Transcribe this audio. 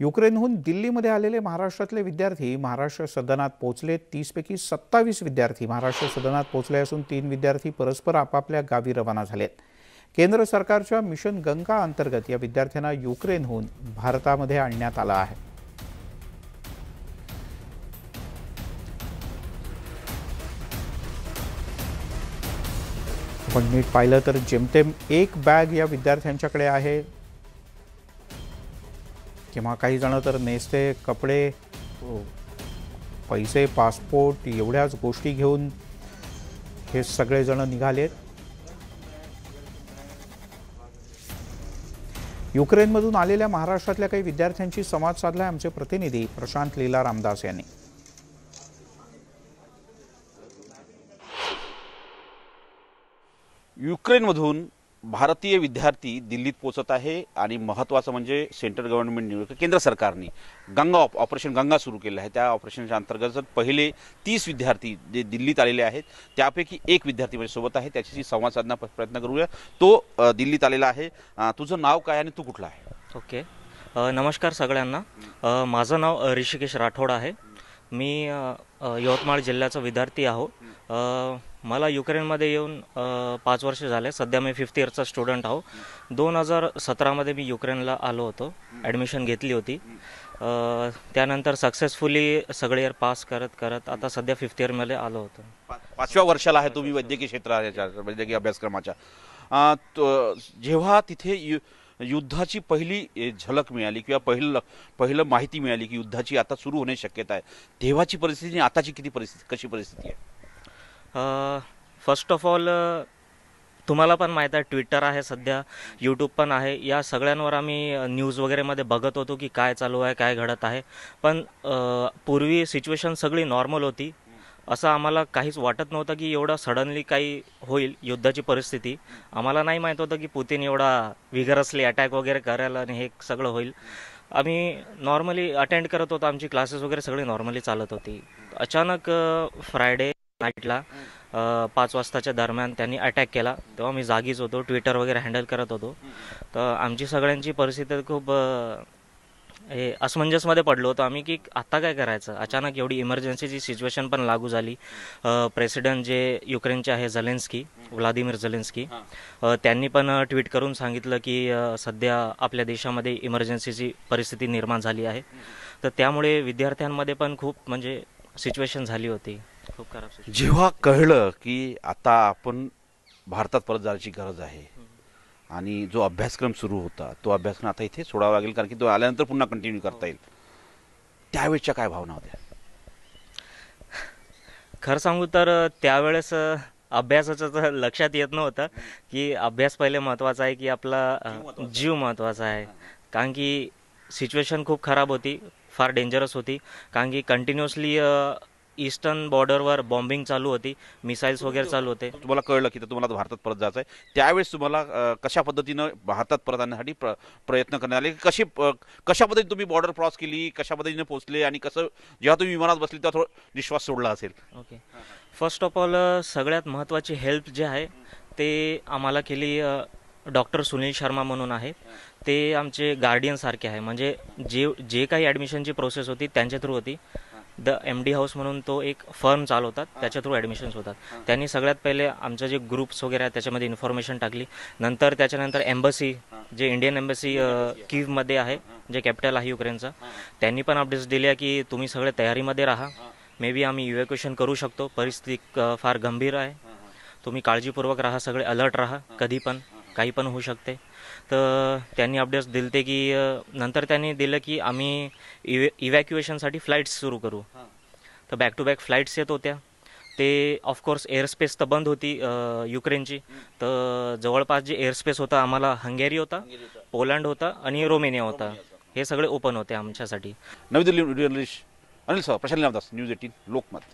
युक्रेनहून दिल्लीमध्ये आलेले महाराष्ट्रातले विद्यार्थी महाराष्ट्र सदनात पोहोचले। 30 पैकी 27 विद्यार्थी महाराष्ट्र सदनात पोहोचले असून 3 विद्यार्थी परस्पर आपापल्या गावी रवाना झालेत। केंद्र सरकारच्या मिशन गंगा अंतर्गत या विद्यार्थ्यांना युक्रेनहून भारतामध्ये आणण्यात आलं आहे। पण नीट पाहिलं तर जेमतेम एक बॅग या विद्यार्थ्यांच्याकडे आहे, किंवा काही जण तर नेसते कपडे, पैसे, पासपोर्ट एवढ्याच गोष्टी घेऊन हे सगळे जण निघालेत। युक्रेनमधून आलेल्या महाराष्ट्रातल्या काही विद्यार्थ्यांशी संवाद साधलाय आमचे प्रतिनिधी प्रशांत लीला रामदास यांनी। युक्रेनमधून भारतीय विद्यार्थी दिल्लीत पोहोचत आहे आणि महत्त्वाचं म्हणजे सेंट्रल गव्हर्नमेंट केंद्र सरकारने ऑपरेशन गंगा सुरू केलं आहे। त्या ऑपरेशनच्या अंतर्गत पहिले 30 विद्यार्थी जे दिल्लीत आलेले आहेत त्यापैकी एक विद्यार्थी माझ्या सोबत आहे, त्याच्याशी संवाद साधण्याचा प्रयत्न करूया। तो दिल्लीत आलेला आहे। तुझं नाव काय आणि तू कुठला आहे? ओके, नमस्कार सगळ्यांना। माझं नाव ऋषिकेश राठोड आहे। मी यवतमाळ जिल्ह्याचा विद्यार्थी आहो। मला युक्रेनमध्ये येऊन 5 वर्ष झाले। सध्या मी 5th इयरचा स्टुडंट आहो। 2017मध्ये मी युक्रेनला आलो होतो, ॲडमिशन घेतली होती। त्यानंतर सक्सेसफुली सगळे इयर पास करत करत आता सध्या 5th इयरमध्ये आलो होतो। 5व्या वर्षाला आहे तुम्ही वैद्यकीय क्षेत्राच्या वैद्यकीय अभ्यासक्रमाच्या। जेव्हा तिथे युद्धाची पहिली झलक मिळाली किंवा पहिलं माहिती मिळाली की युद्धाची आता सुरू होण्याची शक्यता आहे, तेव्हाची परिस्थिती आणि आताची कशी परिस्थिती आहे? फर्स्ट ऑफ ऑल तुम्हाला पण माहीत आहे, ट्विटर आहे, सध्या यूट्यूब पण आहे। या सगळ्यांवर आम्ही न्यूज वगैरेमध्ये बघत होतो की काय चालू आहे, काय घडत आहे। पण पूर्वी सिच्युएशन सगळी नॉर्मल होती। असं आम्हाला काहीच वाटत नव्हतं की एवढं सडनली काही होईल युद्धाची परिस्थिती। आम्हाला नाही माहीत होतं की पुतिन एवढा विगरसली अटॅक वगैरे करायला आणि हे सगळं होईल। आम्ही नॉर्मली अटेंड करत होतो, आमची क्लासेस वगैरे सगळी नॉर्मली चालत होती। अचानक फ्रायडे नाईटला 5 वाजताच्या दरम्यान त्यांनी अटॅक केला। तेव्हा मी जागीच होतो, ट्विटर वगैरे हँडल करत होतो। तर आमची सगळ्यांची परिस्थिती खूप हे असमंजसमध्ये पडलो होतो आम्ही की आता काय करायचं। अचानक एवढी इमर्जन्सीची सिच्युएशन पण लागू झाली। प्रेसिडेंट जे युक्रेनचे आहे व्लादिमीर झेलेन्स्की, त्यांनी पण ट्विट करून सांगितलं की सध्या आपल्या देशामध्ये इमर्जन्सीची परिस्थिती निर्माण झाली आहे। तर त्यामुळे विद्यार्थ्यांमध्ये पण खूप म्हणजे सिच्युएशन झाली होती, खूप खराब। जेव्हा कळलं की आता आपण भारतात परत जाण्याची गरज आहे आणि जो अभ्यासक्रम सुरू होता तो अभ्यासक्रम आता इथे सोडावा लागेल कारण की तो आल्यानंतर पुन्हा कंटिन्यू करता येईल, त्यावेळेच्या काय भावना होत्या? खरं सांगू तर त्यावेळेस अभ्यासाचं तर लक्षात येत नव्हतं की अभ्यास पहिले महत्त्वाचा आहे की आपला जीव महत्त्वाचा आहे। कारण की सिच्युएशन खूप खराब होती, फार डेंजरस होती। कारण की कंटिन्युअसली ईस्टर्न बॉर्डरवर बॉम्बिंग चालू होती, मिसाईल्स वगैरे चालू होते। तुम्हाला कळलं की तुम्हाला भारतात परत जायचं आहे, त्यावेळेस तुम्हाला कशा पद्धतीनं भारतात परत आणण्यासाठी प्रयत्न करण्यात आले? कशा पद्धतीने तुम्ही बॉर्डर क्रॉस केली, कशा पद्धतीने पोहोचले आणि कसं जेव्हा तुम्ही विमानात बसली तेव्हा थोडं निश्वास सोडला असेल? ओके, फर्स्ट ऑफ ऑल सगळ्यात महत्त्वाची हेल्प जे आहे ते आम्हाला केली डॉक्टर सुनील शर्मा म्हणून आहेत। ते आमचे गार्डियन सारखे आहे। म्हणजे जे काही ॲडमिशनची प्रोसेस होती त्यांच्या थ्रू होती। द MD हाऊस म्हणून तो एक फर्म चालवतात, त्याच्या थ्रू ॲडमिशन्स होतात। त्यांनी सगळ्यात पहिले आमचं जे ग्रुप्स वगैरे आहेत त्याच्यामध्ये इन्फॉर्मेशन टाकली। त्याच्यानंतर एम्बसी, जे इंडियन एम्बसी कीवमध्ये आहे, जे कॅपिटल आहे युक्रेनचं, त्यांनी पण अपडेट्स दिल्या की तुम्ही सगळे तयारीमध्ये राहा, मे बी आम्ही इव्हॅक्युएशन करू शकतो, परिस्थिती फार गंभीर आहे, तुम्ही काळजीपूर्वक राहा, सगळे अलर्ट राहा, कधी पण काही पण होऊ शकते। तर त्यांनी अपडेट्स दिले की नंतर त्यांनी दिलं की आम्ही इव्हॅक्युएशनसाठी फ्लाईट्स सुरू करू। तर बॅक टू बॅक फ्लाईट्स येत होत्या। ते ऑफकोर्स एअरस्पेस तर बंद होती युक्रेनची। तर जवळपास जे एअरस्पेस होता आम्हाला हंगेरी होता, पोलंड होता आणि रोमेनिया होता, हे सगळे ओपन होते आमच्यासाठी। नवी दिल्ली अनिल प्रशांत न्यूज 18 लोकमत।